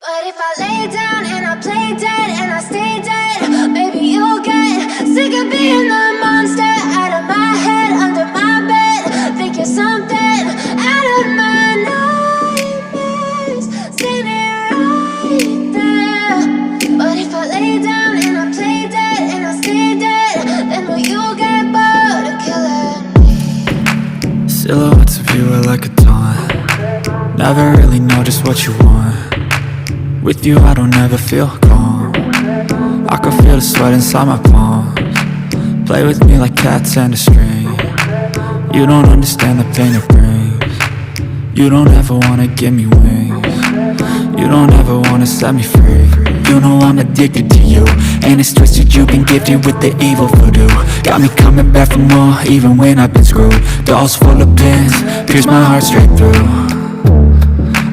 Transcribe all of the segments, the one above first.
But if I lay down and I play dead and I stay dead, maybe you'll get sick of being the monster out of my head, under my bed. Think you're something out of my nightmares, standing right there. But if I lay down and I play dead and I stay dead, then will you get bored of killing me? Silhouettes of you are like a taunt. Never really know just what you want. With you I don't ever feel calm. I can feel the sweat inside my palms. Play with me like cats and a string. You don't understand the pain it brings. You don't ever wanna give me wings. You don't ever wanna set me free. You know I'm addicted to you, and it's twisted, you've been gifted with the evil voodoo. Got me coming back for more, even when I've been screwed. Dolls full of pins, pierce my heart straight through.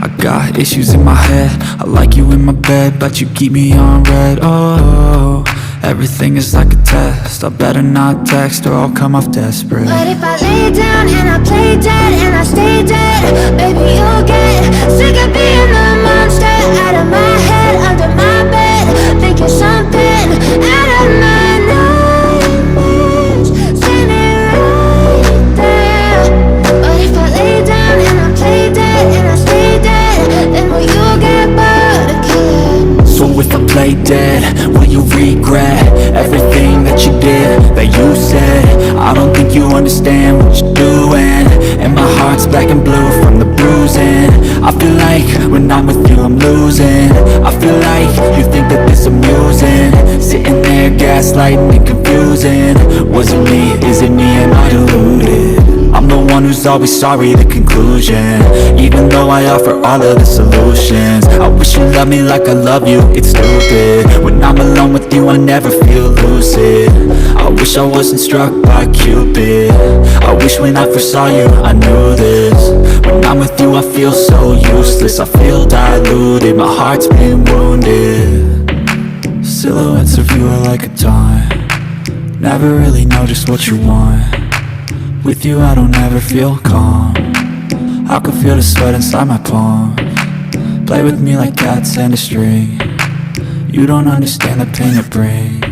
I got issues in my head, I like you in my bed, but you keep me on red. Oh, everything is like a test, I better not text or I'll come off desperate. But if I lay down and I play dead and I stay dead, baby you'll get sick of being the monster out of my head, under my bed. Think you're something out of my nightmares, standing right there. But if I lay down and I play dead and I stay dead, then will you get bored of killing me? So if I play dead, will you regret everything that you did, that you said? I don't think you understand what you're doing, and my heart's black and blue from the bruising. I feel like when I'm with you I'm losing. I feel like you think that this amusing, sitting there gaslighting and confusing. Was it me? Is it me? Am I deluded? I'm the one who's always sorry, the conclusion, even though I offer all of the solutions. I wish you loved me like I love you, it's stupid. When I'm alone with you I never feel lucid. I wish I wasn't struck by Cupid. I wish when I first saw you I knew this. When I'm with you I feel so useless, I feel diluted, my heart's been wounded. Silhouettes of you are like a taunt. Never really know just what you want. With you I don't ever feel calm. I can feel the sweat inside my palms. Play with me like cats and a string. You don't understand the pain it brings.